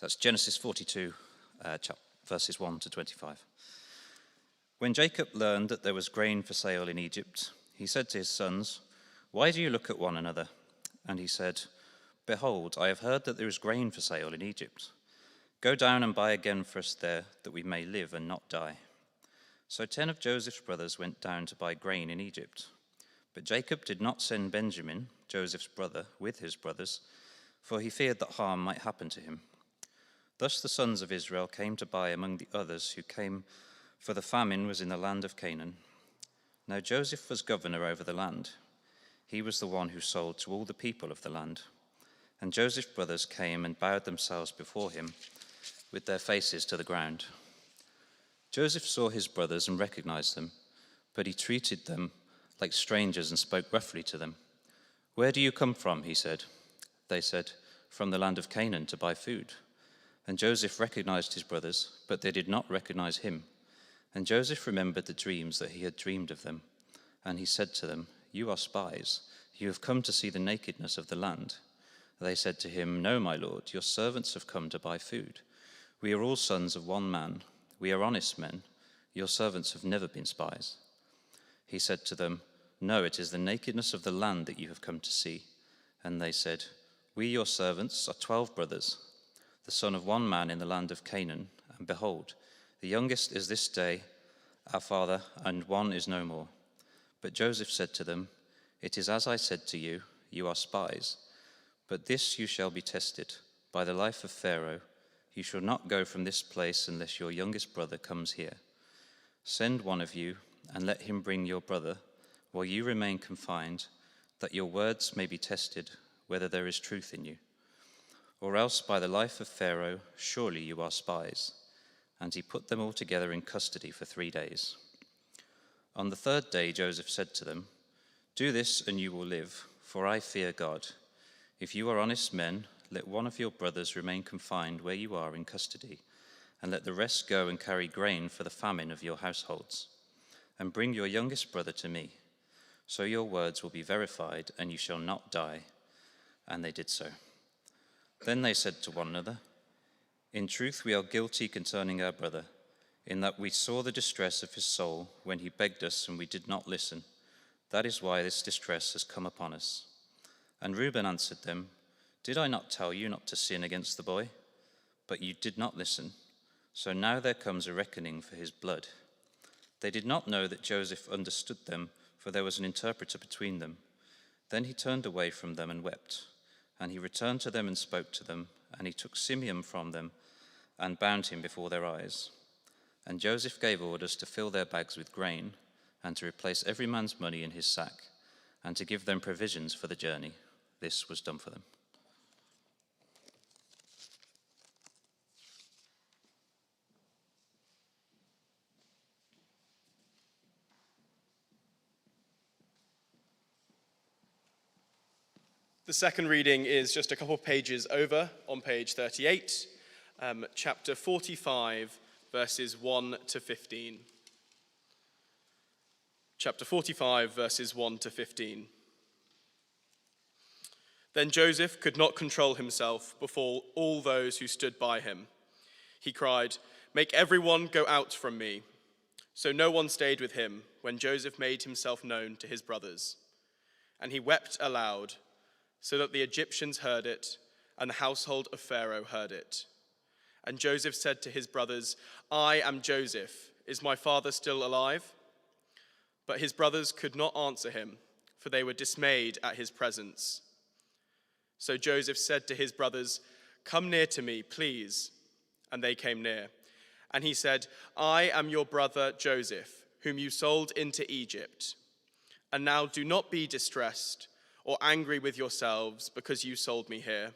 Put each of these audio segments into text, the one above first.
That's Genesis 42, verses 1 to 25. When Jacob learned that there was grain for sale in Egypt, he said to his sons, "Why do you look at one another?" And he said, "Behold, I have heard that there is grain for sale in Egypt. Go down and buy again for us there, that we may live and not die." So 10 of Joseph's brothers went down to buy grain in Egypt. But Jacob did not send Benjamin, Joseph's brother, with his brothers, for he feared that harm might happen to him. Thus the sons of Israel came to buy among the others who came, for the famine was in the land of Canaan. Now Joseph was governor over the land. He was the one who sold to all the people of the land. And Joseph's brothers came and bowed themselves before him, with their faces to the ground. Joseph saw his brothers and recognized them, but he treated them like strangers and spoke roughly to them. "Where do you come from?" he said. They said, "From the land of Canaan to buy food." And Joseph recognized his brothers, but they did not recognize him. And Joseph remembered the dreams that he had dreamed of them. And he said to them, "You are spies. You have come to see the nakedness of the land." They said to him, "No, my lord, your servants have come to buy food. We are all sons of one man. We are honest men. Your servants have never been spies." He said to them, "No, it is the nakedness of the land that you have come to see." And they said, "We, your servants, are 12 brothers, the son of one man in the land of Canaan, and behold, the youngest is this day our father, and one is no more." But Joseph said to them, "It is as I said to you, you are spies. But this you shall be tested. By the life of Pharaoh, you shall not go from this place unless your youngest brother comes here. Send one of you, and let him bring your brother, while you remain confined, that your words may be tested, whether there is truth in you. Or else by the life of Pharaoh, surely you are spies." And he put them all together in custody for 3 days. On the 3rd day Joseph said to them, "Do this and you will live, for I fear God. If you are honest men, let one of your brothers remain confined where you are in custody, and let the rest go and carry grain for the famine of your households. And bring your youngest brother to me. So your words will be verified, and you shall not die." And they did so. Then they said to one another, "In truth we are guilty concerning our brother, in that we saw the distress of his soul when he begged us and we did not listen. That is why this distress has come upon us." And Reuben answered them, "Did I not tell you not to sin against the boy? But you did not listen. So now there comes a reckoning for his blood." They did not know that Joseph understood them, for there was an interpreter between them. Then he turned away from them and wept. And he returned to them and spoke to them, and he took Simeon from them and bound him before their eyes. And Joseph gave orders to fill their bags with grain, and to replace every man's money in his sack, and to give them provisions for the journey. This was done for them. The second reading is just a couple of pages over on page 38, chapter 45, verses 1 to 15. Chapter 45, verses 1 to 15. Then Joseph could not control himself before all those who stood by him. He cried, "Make everyone go out from me." So no one stayed with him when Joseph made himself known to his brothers. And he wept aloud, so that the Egyptians heard it, and the household of Pharaoh heard it. And Joseph said to his brothers, "I am Joseph. Is my father still alive?" But his brothers could not answer him, for they were dismayed at his presence. So Joseph said to his brothers, "Come near to me, please." And they came near. And he said, "I am your brother Joseph, whom you sold into Egypt. And now do not be distressed or angry with yourselves because you sold me here.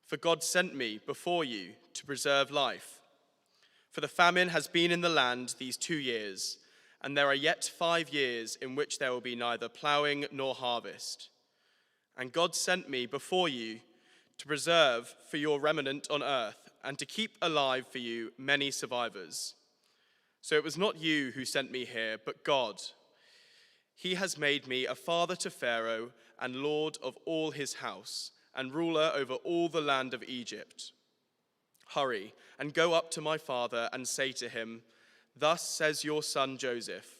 For God sent me before you to preserve life. For the famine has been in the land these 2 years, and there are yet 5 years in which there will be neither plowing nor harvest. And God sent me before you to preserve for your remnant on earth, and to keep alive for you many survivors. So it was not you who sent me here, but God. He has made me a father to Pharaoh and lord of all his house, and ruler over all the land of Egypt. Hurry and go up to my father and say to him, 'Thus says your son Joseph,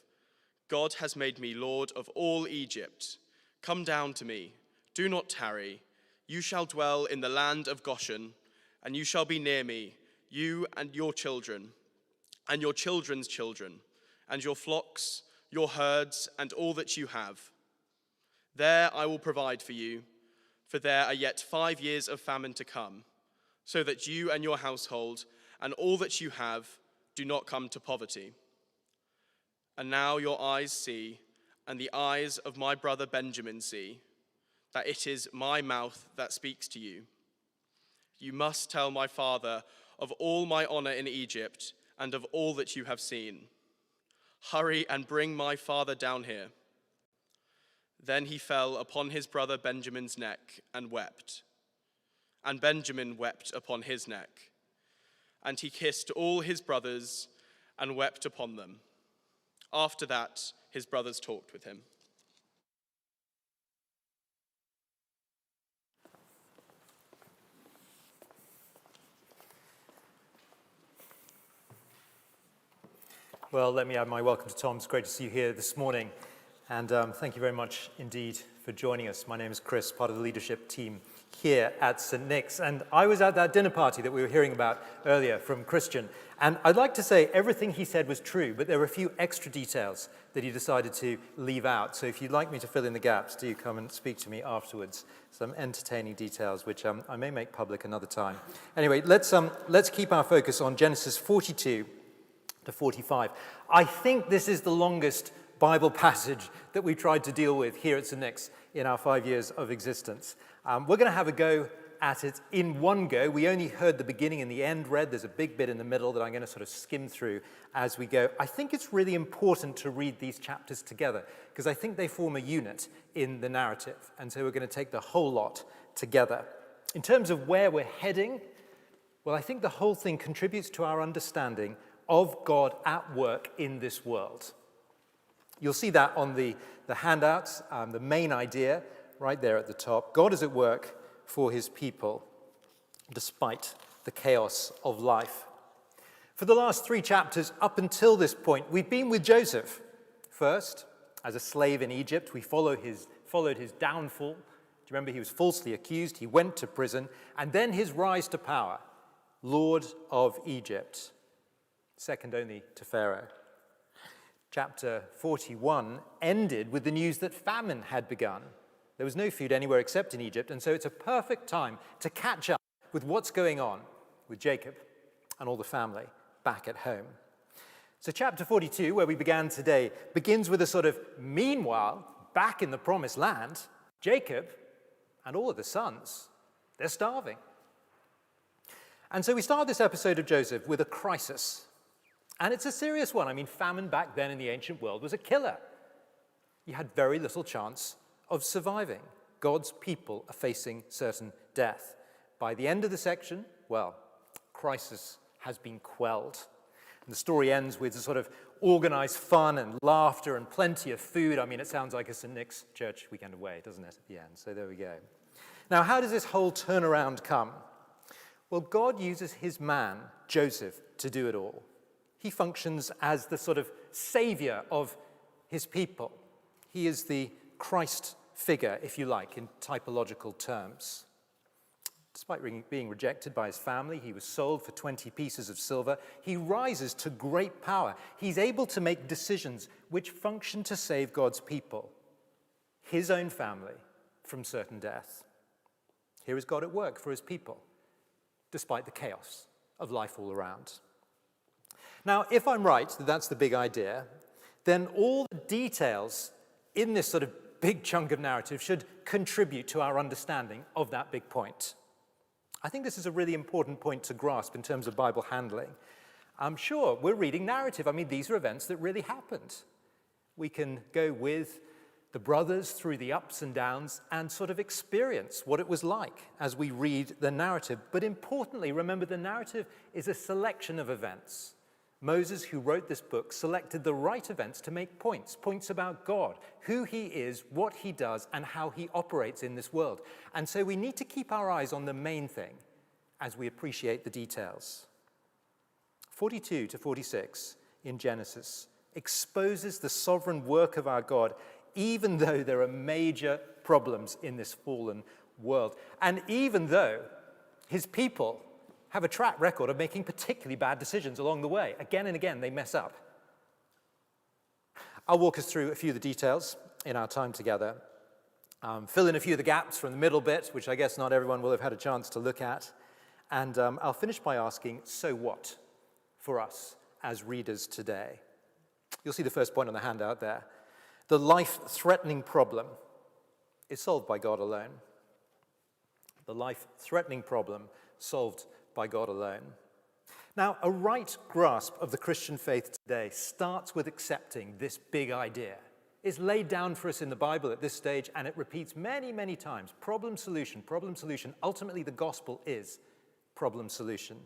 God has made me Lord of all Egypt. Come down to me, do not tarry. You shall dwell in the land of Goshen, and you shall be near me, you and your children, and your children's children, and your flocks, your herds, and all that you have. There I will provide for you, for there are yet 5 years of famine to come, so that you and your household and all that you have do not come to poverty. And now your eyes see, and the eyes of my brother Benjamin see, that it is my mouth that speaks to you. You must tell my father of all my honor in Egypt and of all that you have seen. Hurry and bring my father down here.' Then he fell upon his brother Benjamin's neck and wept. And Benjamin wept upon his neck. And he kissed all his brothers and wept upon them. After that, his brothers talked with him." Well, let me add my welcome to Tom. It's great to see you here this morning. And thank you very much indeed for joining us. My name is Chris, part of the leadership team here at St. Nick's. And I was at that dinner party that we were hearing about earlier from Christian. And I'd like to say everything he said was true, but there were a few extra details that he decided to leave out. So if you'd like me to fill in the gaps, do come and speak to me afterwards. Some entertaining details, which I may make public another time. Anyway, let's keep our focus on Genesis 42 to 45. I think this is the longest Bible passage that we tried to deal with here at St. Nick's in our 5 years of existence. We're going to have a go at it in one go. We only heard the beginning and the end read. There's a big bit in the middle that I'm going to sort of skim through as we go. I think it's really important to read these chapters together because I think they form a unit in the narrative. And so we're going to take the whole lot together. In terms of where we're heading, well, I think the whole thing contributes to our understanding of God at work in this world. You'll see that on the handouts, the main idea right there at the top. God is at work for his people, despite the chaos of life. For the last 3 chapters up until this point, we've been with Joseph. First, as a slave in Egypt, we followed his downfall. Do you remember he was falsely accused? He went to prison. And then his rise to power, Lord of Egypt, second only to Pharaoh. Chapter 41 ended with the news that famine had begun. There was no food anywhere except in Egypt, and so it's a perfect time to catch up with what's going on with Jacob and all the family back at home. So chapter 42, where we began today, begins with a sort of meanwhile, back in the promised land, Jacob and all of the sons, they're starving. And so we start this episode of Joseph with a crisis. And it's a serious one. I mean, famine back then in the ancient world was a killer. You had very little chance of surviving. God's people are facing certain death. By the end of the section, well, crisis has been quelled. And the story ends with a sort of organized fun and laughter and plenty of food. I mean, it sounds like a St. Nick's church weekend away, doesn't it, at the end? So there we go. Now, how does this whole turnaround come? Well, God uses his man, Joseph, to do it all. He functions as the sort of savior of his people. He is the Christ figure, if you like, in typological terms. Despite being rejected by his family, he was sold for 20 pieces of silver. He rises to great power. He's able to make decisions which function to save God's people, his own family, from certain death. Here is God at work for his people, despite the chaos of life all around. Now, if I'm right that that's the big idea, then all the details in this sort of big chunk of narrative should contribute to our understanding of that big point. I think this is a really important point to grasp in terms of Bible handling. I'm sure we're reading narrative. I mean, these are events that really happened. We can go with the brothers through the ups and downs and sort of experience what it was like as we read the narrative. But importantly, remember, the narrative is a selection of events. Moses, who wrote this book, selected the right events to make points about God, who he is, what he does, and how he operates in this world. And so we need to keep our eyes on the main thing, as we appreciate the details. 42 to 46 in Genesis exposes the sovereign work of our God, even though there are major problems in this fallen world, and even though his people have a track record of making particularly bad decisions along the way. Again and again, they mess up. I'll walk us through a few of the details in our time together, fill in a few of the gaps from the middle bit, which I guess not everyone will have had a chance to look at, and I'll finish by asking, so what for us as readers today? You'll see the first point on the handout there. The life-threatening problem is solved by God alone. The life-threatening problem solved by God alone. Now, a right grasp of the Christian faith today starts with accepting this big idea. It's laid down for us in the Bible at this stage, and it repeats many, many times. Problem, solution, problem, solution. Ultimately, the gospel is problem, solution.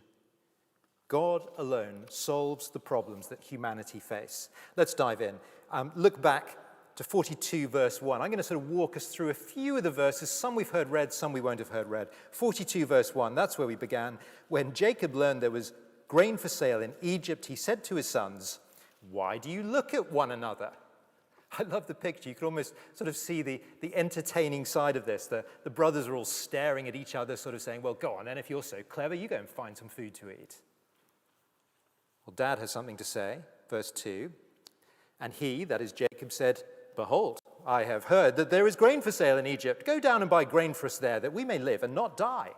God alone solves the problems that humanity face. Let's dive in. Look back to 42 verse 1. I'm going to sort of walk us through a few of the verses. Some we've heard read, some we won't have heard read. 42 verse 1, that's where we began. When Jacob learned there was grain for sale in Egypt, he said to his sons, "Why do you look at one another?" I love the picture. You can almost sort of see the entertaining side of this. The brothers are all staring at each other, sort of saying, well, go on, then if you're so clever, you go and find some food to eat. Well, Dad has something to say, verse 2. And he, that is Jacob, said, "Behold, I have heard that there is grain for sale in Egypt. Go down and buy grain for us there, that we may live and not die."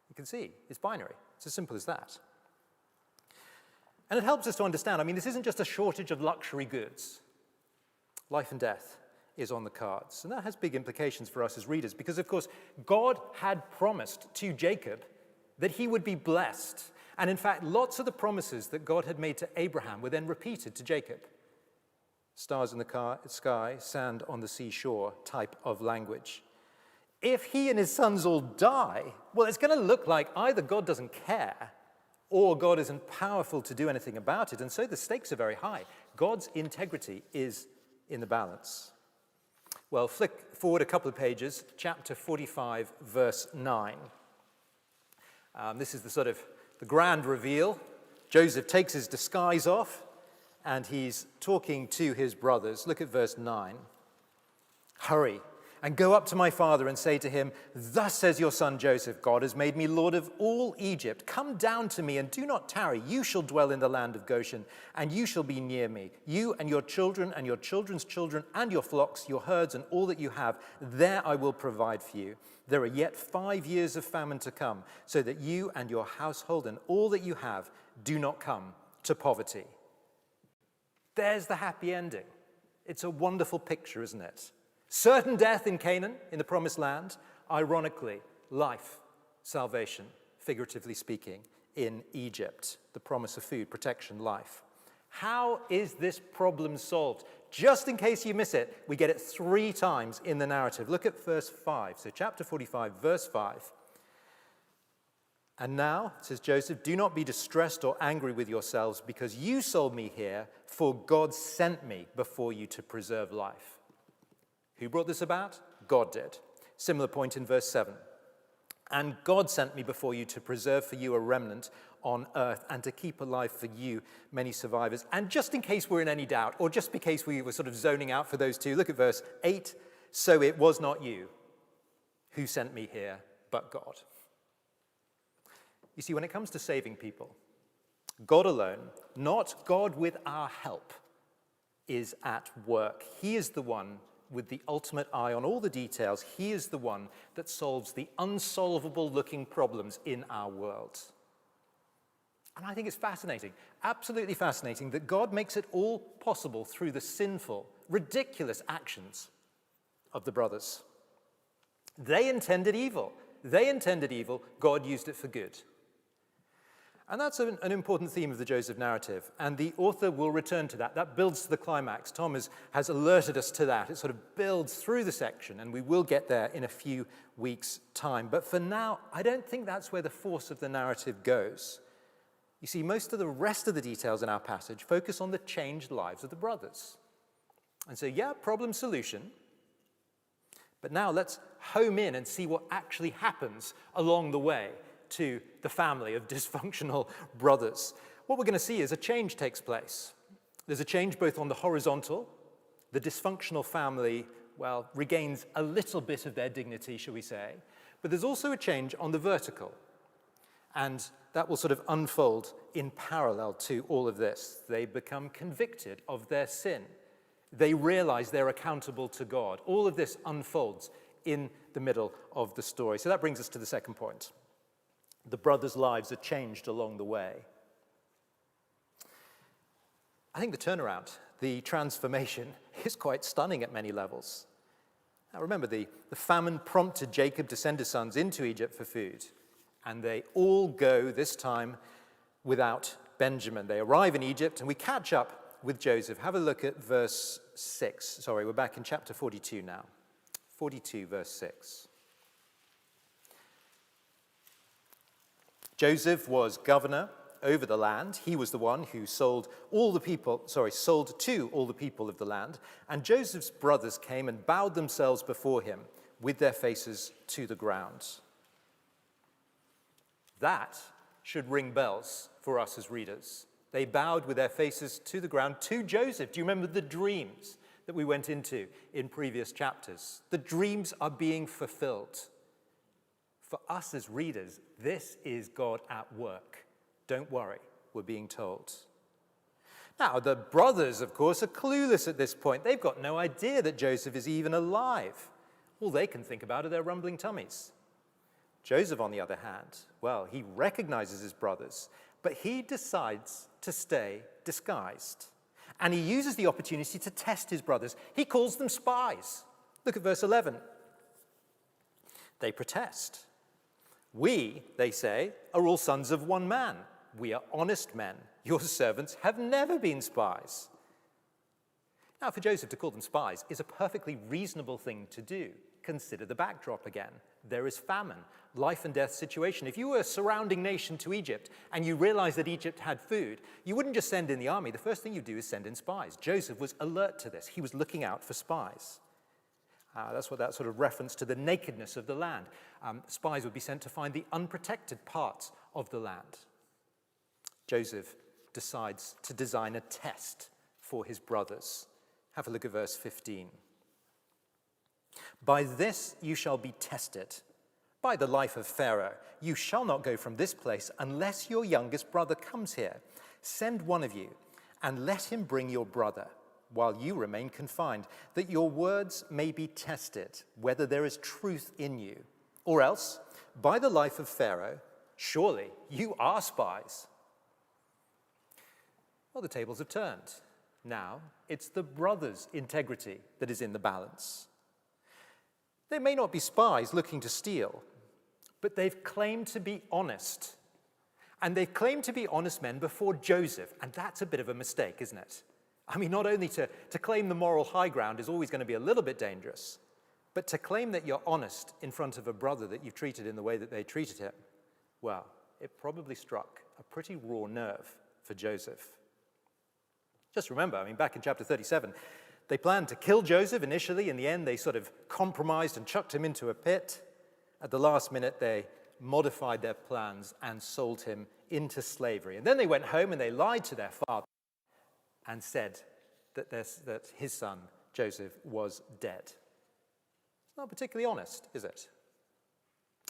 You can see, it's binary. It's as simple as that. And it helps us to understand, this isn't just a shortage of luxury goods. Life and death is on the cards. And that has big implications for us as readers, because, of course, God had promised to Jacob that he would be blessed. And in fact, lots of the promises that God had made to Abraham were then repeated to Jacob. Stars in the sky, sand on the seashore type of language. If he and his sons all die, well, it's going to look like either God doesn't care or God isn't powerful to do anything about it. And so the stakes are very high. God's integrity is in the balance. Well, flick forward a couple of pages, chapter 45, verse 9. This is the grand reveal. Joseph takes his disguise off, and he's talking to his brothers. Look at verse 9. "Hurry and go up to my father and say to him, 'Thus says your son Joseph, God has made me lord of all Egypt. Come down to me and do not tarry. You shall dwell in the land of Goshen, and you shall be near me, you and your children and your children's children and your flocks, your herds and all that you have. There I will provide for you. There are yet 5 years of famine to come, so that you and your household and all that you have do not come to poverty.'" There's the happy ending. It's a wonderful picture, isn't it? Certain death in Canaan, in the promised land. Ironically, life, salvation, figuratively speaking, in Egypt. The promise of food, protection, life. How is this problem solved? Just in case you miss it, we get it 3 times in the narrative. Look at verse 5. So chapter 45, verse 5. "And now," says Joseph, "do not be distressed or angry with yourselves because you sold me here, for God sent me before you to preserve life." Who brought this about? God did. Similar point in verse 7. "And God sent me before you to preserve for you a remnant on earth and to keep alive for you many survivors." And just in case we're in any doubt, or just in case we were sort of zoning out for those two, look at verse 8. "So it was not you who sent me here, but God." You see, when it comes to saving people, God alone, not God with our help, is at work. He is the one with the ultimate eye on all the details. He is the one that solves the unsolvable-looking problems in our world. And I think it's fascinating, absolutely fascinating, that God makes it all possible through the sinful, ridiculous actions of the brothers. They intended evil. God used it for good. And that's an important theme of the Joseph narrative, and the author will return to that. That builds to the climax. Tom has alerted us to that. It sort of builds through the section, and we will get there in a few weeks' time. But for now, I don't think that's where the force of the narrative goes. You see, most of the rest of the details in our passage focus on the changed lives of the brothers. And so, problem solution. But now let's home in and see what actually happens along the way to the family of dysfunctional brothers, what we're going to see is a change takes place. There's a change both on the horizontal. The dysfunctional family, well, regains a little bit of their dignity, shall we say. But there's also a change on the vertical. And that will sort of unfold in parallel to all of this. They become convicted of their sin. They realize they're accountable to God. All of this unfolds in the middle of the story. So that brings us to the second point. The brothers' lives are changed along the way. I think the turnaround, the transformation, is quite stunning at many levels. Now remember, the famine prompted Jacob to send his sons into Egypt for food. And they all go, this time, without Benjamin. They arrive in Egypt, and we catch up with Joseph. Have a look at verse 6. Sorry, we're back in chapter 42 now. 42, verse 6. Joseph was governor over the land. He was the one who sold to all the people of the land. And Joseph's brothers came and bowed themselves before him with their faces to the ground. That should ring bells for us as readers. They bowed with their faces to the ground to Joseph. Do you remember the dreams that we went into in previous chapters? The dreams are being fulfilled. For us as readers, this is God at work. Don't worry, we're being told. Now, the brothers, of course, are clueless at this point. They've got no idea that Joseph is even alive. All they can think about are their rumbling tummies. Joseph, on the other hand, well, he recognizes his brothers, but he decides to stay disguised. And he uses the opportunity to test his brothers. He calls them spies. Look at verse 11. They protest. We, they say, are all sons of one man. We are honest men. Your servants have never been spies. Now, for Joseph to call them spies is a perfectly reasonable thing to do. Consider the backdrop again. There is famine, life and death situation. If you were a surrounding nation to Egypt and you realized that Egypt had food, you wouldn't just send in the army. The first thing you do is send in spies. Joseph was alert to this. He was looking out for spies. That's what that sort of reference to the nakedness of the land. Spies would be sent to find the unprotected parts of the land. Joseph decides to design a test for his brothers. Have a look at verse 15. By this you shall be tested. By the life of Pharaoh, you shall not go from this place unless your youngest brother comes here. Send one of you, and let him bring your brother, while you remain confined, that your words may be tested, whether there is truth in you. Or else, by the life of Pharaoh, surely you are spies. Well, the tables have turned. Now, it's the brothers' integrity that is in the balance. They may not be spies looking to steal, but they've claimed to be honest. And they've claimed to be honest men before Joseph, and that's a bit of a mistake, isn't it? I mean, not only to claim the moral high ground is always going to be a little bit dangerous, but to claim that you're honest in front of a brother that you've treated in the way that they treated him, well, it probably struck a pretty raw nerve for Joseph. Just remember, back in chapter 37, they planned to kill Joseph initially. In the end, they sort of compromised and chucked him into a pit. At the last minute, they modified their plans and sold him into slavery. And then they went home and they lied to their father and said that his son, Joseph, was dead. It's not particularly honest, is it?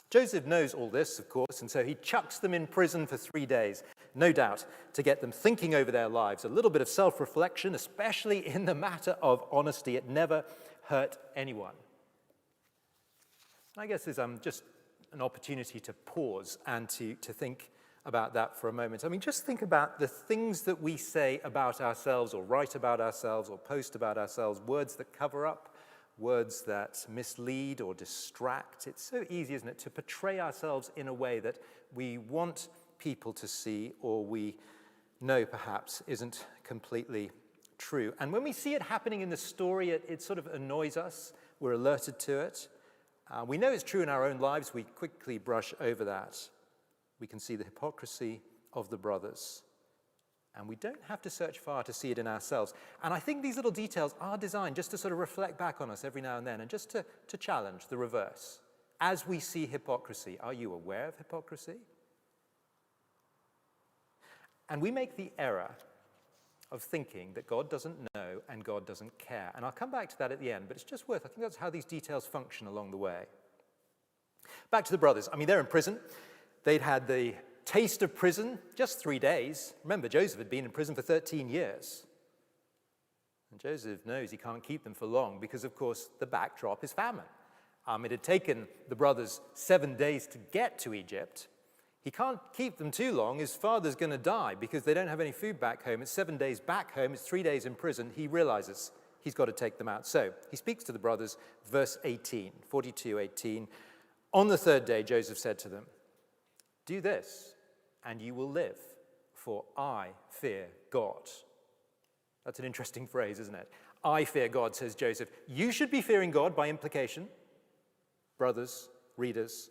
Joseph knows all this, of course, and so he chucks them in prison for 3 days, no doubt, to get them thinking over their lives. A little bit of self-reflection, especially in the matter of honesty. It never hurt anyone. I guess there's just an opportunity to pause and to think about that for a moment. Just think about the things that we say about ourselves or write about ourselves or post about ourselves, words that cover up, words that mislead or distract. It's so easy, isn't it, to portray ourselves in a way that we want people to see or we know perhaps isn't completely true. And when we see it happening in the story, it sort of annoys us. We're alerted to it. We know it's true in our own lives. We quickly brush over that. We can see the hypocrisy of the brothers. And we don't have to search far to see it in ourselves. And I think these little details are designed just to sort of reflect back on us every now and then and just to challenge the reverse. As we see hypocrisy, are you aware of hypocrisy? And we make the error of thinking that God doesn't know and God doesn't care. And I'll come back to that at the end, but it's just I think that's how these details function along the way. Back to the brothers. I mean, they're in prison. They'd had the taste of prison just 3 days. Remember, Joseph had been in prison for 13 years. And Joseph knows he can't keep them for long because, of course, the backdrop is famine. It had taken the brothers 7 days to get to Egypt. He can't keep them too long. His father's going to die because they don't have any food back home. It's 7 days back home. It's 3 days in prison. He realizes he's got to take them out. So he speaks to the brothers, verse 18, 42:18. On the third day, Joseph said to them, "Do this, and you will live, for I fear God." That's an interesting phrase, isn't it? I fear God, says Joseph. You should be fearing God by implication. Brothers, readers,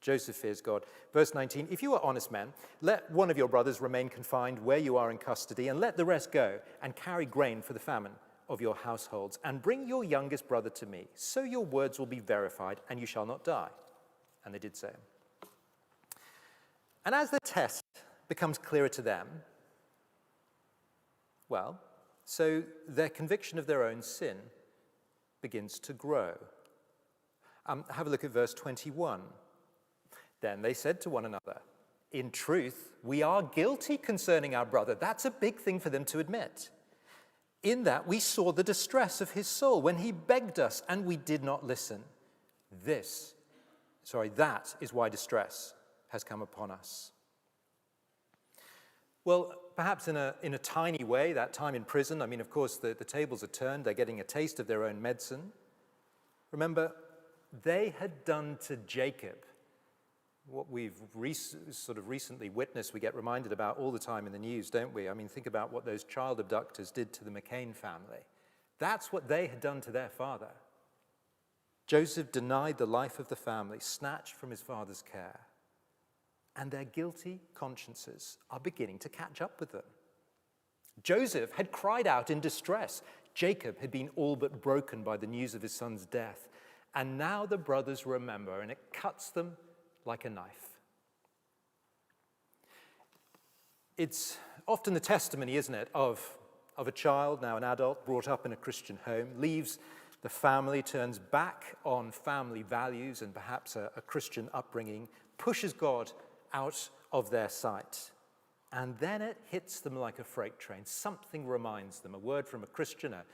Joseph fears God. Verse 19, if you are honest men, let one of your brothers remain confined where you are in custody, and let the rest go and carry grain for the famine of your households, and bring your youngest brother to me. So your words will be verified, and you shall not die. And they did so. And as the test becomes clearer to them, well, so their conviction of their own sin begins to grow. Have a look at verse 21. Then they said to one another, "In truth, we are guilty concerning our brother." That's a big thing for them to admit. "In that we saw the distress of his soul when he begged us, and we did not listen. That is why distress has come upon us." Well, perhaps in a tiny way, that time in prison, I mean, of course, the tables are turned. They're getting a taste of their own medicine. Remember, they had done to Jacob what we've recently witnessed, we get reminded about all the time in the news, don't we? I mean, think about what those child abductors did to the McCain family. That's what they had done to their father. Joseph denied the life of the family, snatched from his father's care. And their guilty consciences are beginning to catch up with them. Joseph had cried out in distress. Jacob had been all but broken by the news of his son's death. And now the brothers remember, and it cuts them like a knife. It's often the testimony, isn't it, of a child, now an adult, brought up in a Christian home, leaves the family, turns back on family values and perhaps a Christian upbringing, pushes God out of their sight. And then it hits them like a freight train. Something reminds them, a word from a Christian, a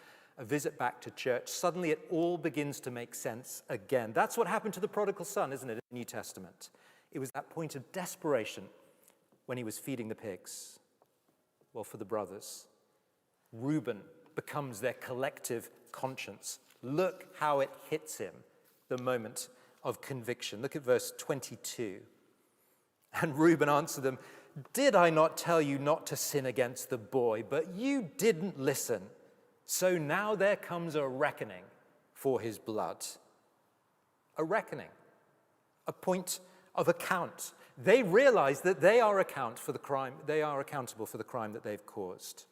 visit back to church. Suddenly it all begins to make sense again. That's what happened to the prodigal son, isn't it, in the New Testament? It was that point of desperation when he was feeding the pigs. Well, for the brothers, Reuben becomes their collective conscience. Look how it hits him, the moment of conviction. Look at verse 22. And Reuben answered them, "Did I not tell you not to sin against the boy? But you didn't listen. So now there comes a reckoning for his blood." A reckoning, a point of account. They realize that they are accountable for the crime that they've caused.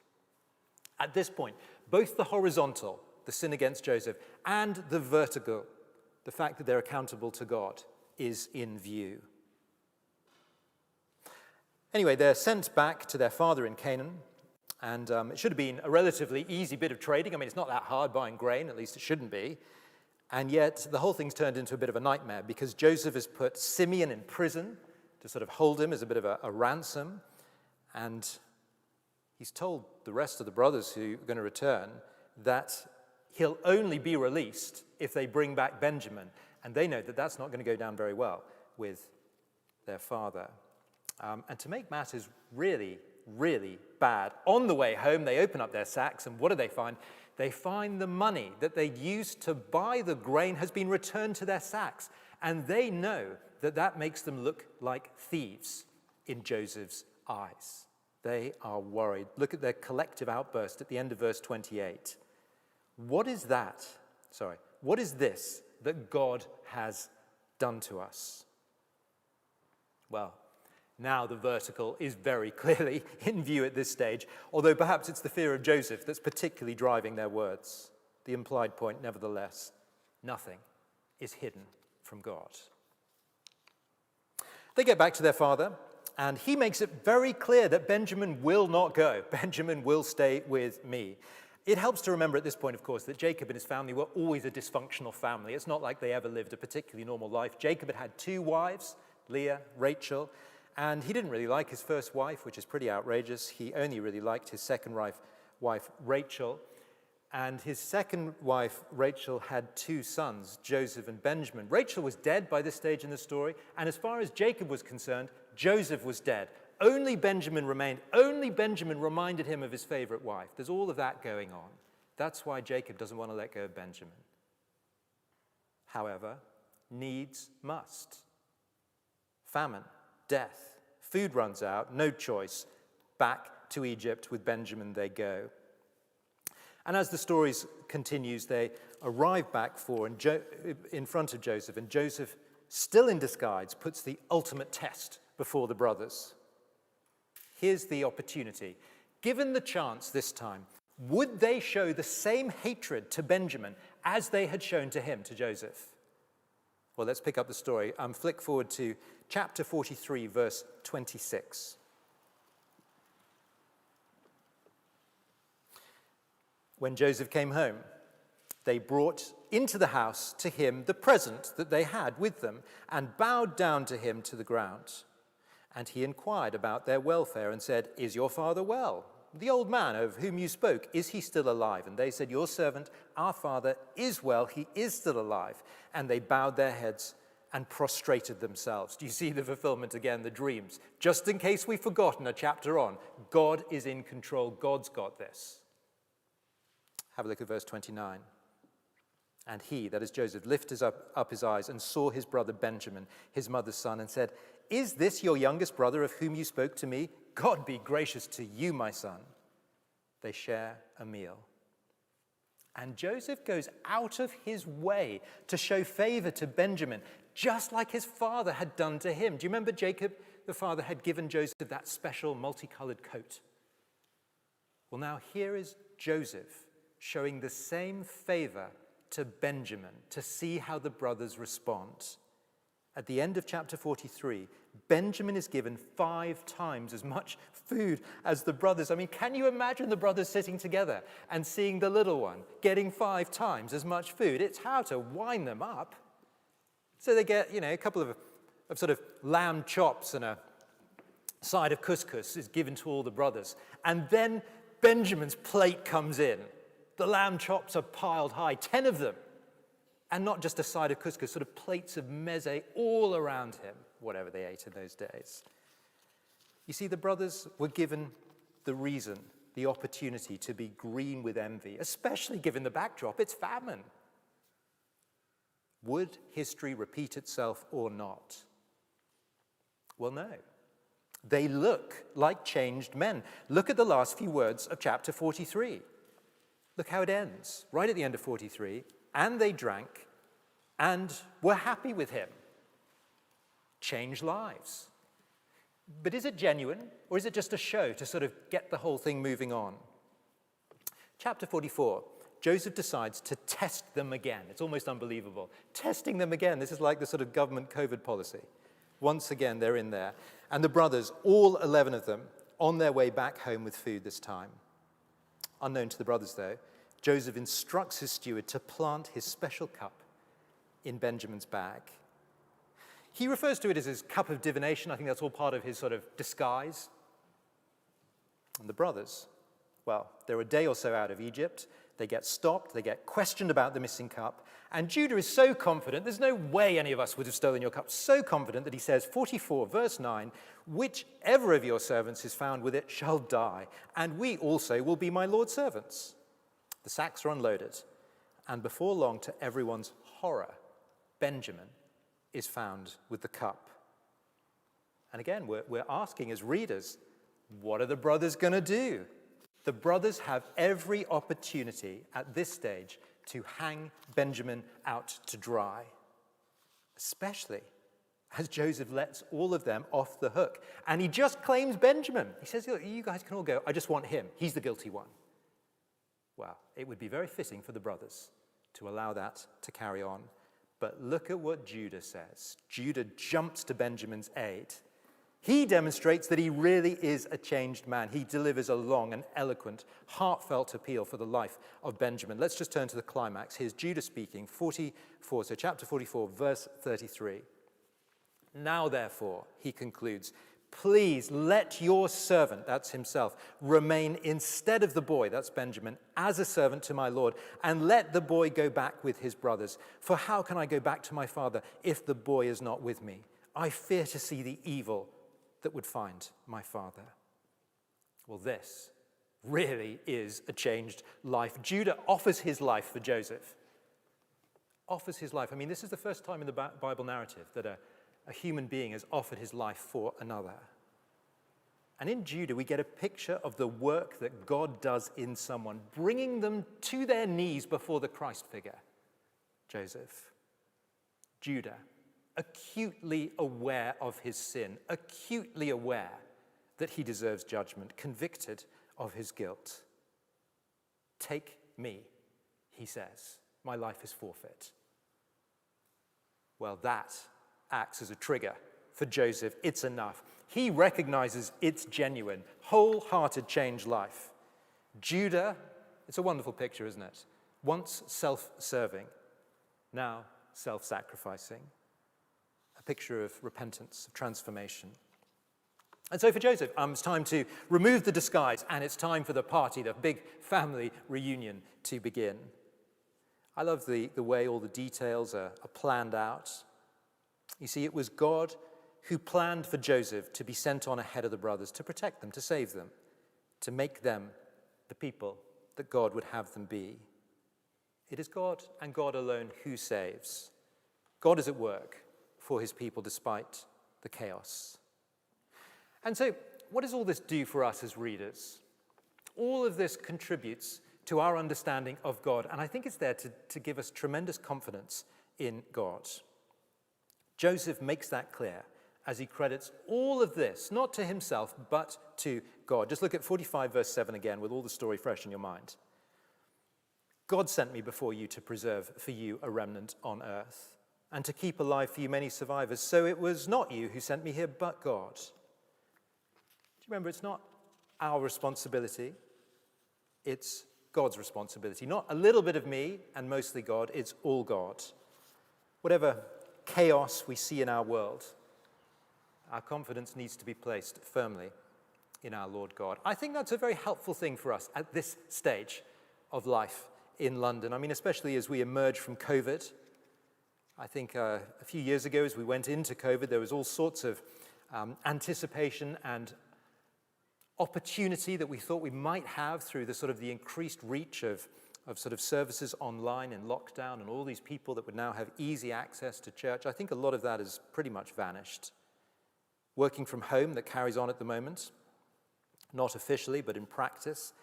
At this point, both the horizontal, the sin against Joseph, and the vertical, the fact that they're accountable to God, is in view. Anyway, they're sent back to their father in Canaan, and it should have been a relatively easy bit of trading. I mean, it's not that hard buying grain, at least it shouldn't be. And yet, the whole thing's turned into a bit of a nightmare because Joseph has put Simeon in prison to sort of hold him as a bit of a ransom. And he's told the rest of the brothers who are going to return that he'll only be released if they bring back Benjamin. And they know that that's not going to go down very well with their father. And to make matters really, really bad, on the way home, they open up their sacks, and what do they find? They find the money that they'd used to buy the grain has been returned to their sacks. And they know that that makes them look like thieves in Joseph's eyes. They are worried. Look at their collective outburst at the end of verse 28. What is this that God has done to us? Well, now the vertical is very clearly in view at this stage, although perhaps it's the fear of Joseph that's particularly driving their words. The implied point, nevertheless, nothing is hidden from God. They get back to their father, And he makes it very clear that Benjamin will not go. Benjamin will stay with me. It helps to remember at this point, of course, that Jacob and his family were always a dysfunctional family. It's not like they ever lived a particularly normal life. Jacob had 2 wives, Leah, Rachel, and he didn't really like his first wife, which is pretty outrageous. He only really liked his second wife, Rachel. And his second wife, Rachel, had 2 sons, Joseph and Benjamin. Rachel was dead by this stage in the story, and as far as Jacob was concerned, Joseph was dead. Only Benjamin remained. Only Benjamin reminded him of his favorite wife. There's all of that going on. That's why Jacob doesn't want to let go of Benjamin. However, needs must. Famine, death, food runs out, no choice. Back to Egypt with Benjamin they go. And as the story continues, they arrive back in front of Joseph, and Joseph, still in disguise, puts the ultimate test before the brothers. Here's the opportunity. Given the chance this time, would they show the same hatred to Benjamin as they had shown to him, to Joseph? Well, let's pick up the story. Flick forward to chapter 43, verse 26. When Joseph came home, they brought into the house to him the present that they had with them and bowed down to him to the ground. And he inquired about their welfare and said, "Is your father well? The old man of whom you spoke, is he still alive?" And they said, "Your servant, our father, is well. He is still alive." And they bowed their heads and prostrated themselves. Do you see the fulfillment again, the dreams? Just in case we've forgotten a chapter on, God is in control. God's got this. Have a look at verse 29. And he, that is Joseph, lifted up his eyes and saw his brother Benjamin, his mother's son, and said, "Is this your youngest brother of whom you spoke to me? God be gracious to you, my son." They share a meal. And Joseph goes out of his way to show favor to Benjamin, just like his father had done to him. Do you remember Jacob, the father, had given Joseph that special multicolored coat? Well, now here is Joseph showing the same favor to Benjamin to see how the brothers respond. At the end of chapter 43, Benjamin is given 5 times as much food as the brothers. I mean, can you imagine the brothers sitting together and seeing the little one getting 5 times as much food? It's how to wind them up. So they get, a couple of sort of lamb chops and a side of couscous is given to all the brothers. And then Benjamin's plate comes in. The lamb chops are piled high, 10 of them. And not just a side of couscous, sort of plates of meze all around him, whatever they ate in those days. You see, the brothers were given the reason, the opportunity to be green with envy, especially given the backdrop. It's famine. Would history repeat itself or not? Well, no. They look like changed men. Look at the last few words of chapter 43. Look how it ends, right at the end of 43. And they drank and were happy with him. Change lives. But is it genuine, or is it just a show to sort of get the whole thing moving on? Chapter 44, Joseph decides to test them again. It's almost unbelievable. Testing them again. This is like the sort of government COVID policy. Once again, they're in there. And the brothers, all 11 of them, on their way back home with food this time. Unknown to the brothers, though, Joseph instructs his steward to plant his special cup in Benjamin's bag. He refers to it as his cup of divination. I think that's all part of his sort of disguise. And the brothers, well, they're a day or so out of Egypt. They get stopped. They get questioned about the missing cup. And Judah is so confident, there's no way any of us would have stolen your cup. So confident that he says, 44, verse 9, "Whichever of your servants is found with it shall die, and we also will be my Lord's servants." The sacks are unloaded, and before long, to everyone's horror, Benjamin is found with the cup. And again, we're asking as readers, what are the brothers going to do? The brothers have every opportunity at this stage to hang Benjamin out to dry, especially as Joseph lets all of them off the hook. And he just claims Benjamin. He says, "Look, you guys can all go. I just want him. He's the guilty one." Well, it would be very fitting for the brothers to allow that to carry on. But look at what Judah says. Judah jumps to Benjamin's aid. He demonstrates that he really is a changed man. He delivers a long and eloquent, heartfelt appeal for the life of Benjamin. Let's just turn to the climax. Here's Judah speaking, 44, so chapter 44, verse 33. Now, therefore, he concludes, please let your servant, that's himself, remain instead of the boy, that's Benjamin, as a servant to my Lord, and let the boy go back with his brothers. For how can I go back to my father if the boy is not with me? I fear to see the evil that would find my father. Well, this really is a changed life. Judah offers his life for Joseph. Offers his life. I mean, this is the first time in the Bible narrative that a human being has offered his life for another. And in Judah, we get a picture of the work that God does in someone, bringing them to their knees before the Christ figure, Joseph. Judah, acutely aware of his sin, acutely aware that he deserves judgment, convicted of his guilt. Take me, he says. My life is forfeit. Well, that acts as a trigger for Joseph. It's enough. He recognizes it's genuine, wholehearted changed life. Judah, it's a wonderful picture, isn't it? Once self-serving, now self-sacrificing. A picture of repentance, of transformation. And so for Joseph, it's time to remove the disguise, and it's time for the party, the big family reunion to begin. I love the way all the details are planned out. You see, it was God who planned for Joseph to be sent on ahead of the brothers, to protect them, to save them, to make them the people that God would have them be. It is God and God alone who saves. God is at work for his people despite the chaos. And so, what does all this do for us as readers? All of this contributes to our understanding of God, and I think it's there to give us tremendous confidence in God. Joseph makes that clear as he credits all of this, not to himself, but to God. Just look at 45 verse 7 again with all the story fresh in your mind. God sent me before you to preserve for you a remnant on earth, and to keep alive for you many survivors. So it was not you who sent me here, but God. Do you remember, it's not our responsibility, it's God's responsibility. Not a little bit of me and mostly God, it's all God. Whatever chaos we see in our world, our confidence needs to be placed firmly in our Lord God. I think that's a very helpful thing for us at this stage of life in London. I mean, especially as we emerge from COVID. I think a few years ago, as we went into COVID, there was all sorts of anticipation and opportunity that we thought we might have through the increased reach of sort of services online in lockdown and all these people that would now have easy access to church. I think a lot of that has pretty much vanished. Working from home that carries on at the moment, not officially, but in practice,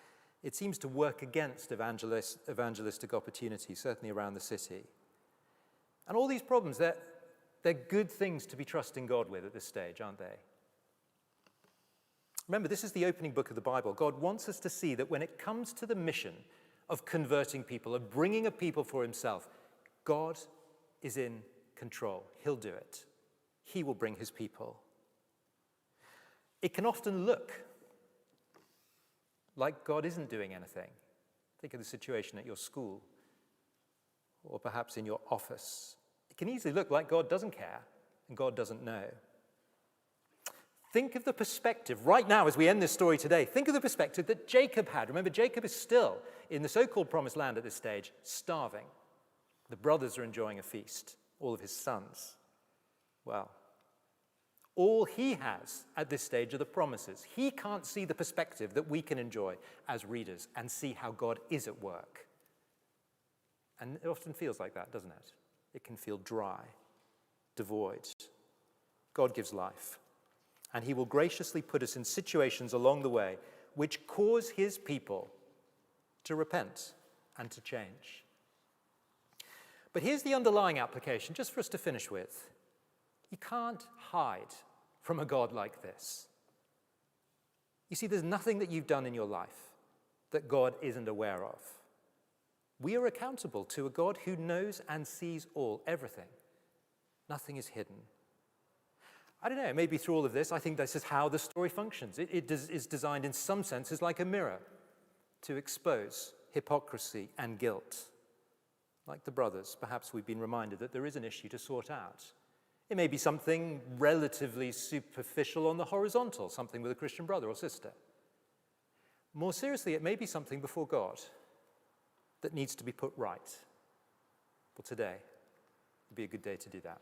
it seems to work against evangelistic opportunity, certainly around the city. And all these problems, they're good things to be trusting God with at this stage, aren't they? Remember, this is the opening book of the Bible. God wants us to see that when it comes to the mission of converting people, of bringing a people for himself, God is in control. He'll do it. He will bring his people. It can often look like God isn't doing anything. Think of the situation at your school or perhaps in your office. It can easily look like God doesn't care and God doesn't know. Think of the perspective, right now as we end this story today, think of the perspective that Jacob had. Remember, Jacob is still in the so-called promised land at this stage, starving. The brothers are enjoying a feast, all of his sons. Well, all he has at this stage are the promises. He can't see the perspective that we can enjoy as readers and see how God is at work. And it often feels like that, doesn't it? It can feel dry, devoid. God gives life. And he will graciously put us in situations along the way which cause his people to repent and to change. But here's the underlying application, just for us to finish with. You can't hide from a God like this. You see, there's nothing that you've done in your life that God isn't aware of. We are accountable to a God who knows and sees all, everything. Nothing is hidden. I don't know, maybe through all of this, I think this is how the story functions. It is designed in some senses like a mirror to expose hypocrisy and guilt. Like the brothers, perhaps we've been reminded that there is an issue to sort out. It may be something relatively superficial on the horizontal, something with a Christian brother or sister. More seriously, it may be something before God that needs to be put right. Well, today would be a good day to do that.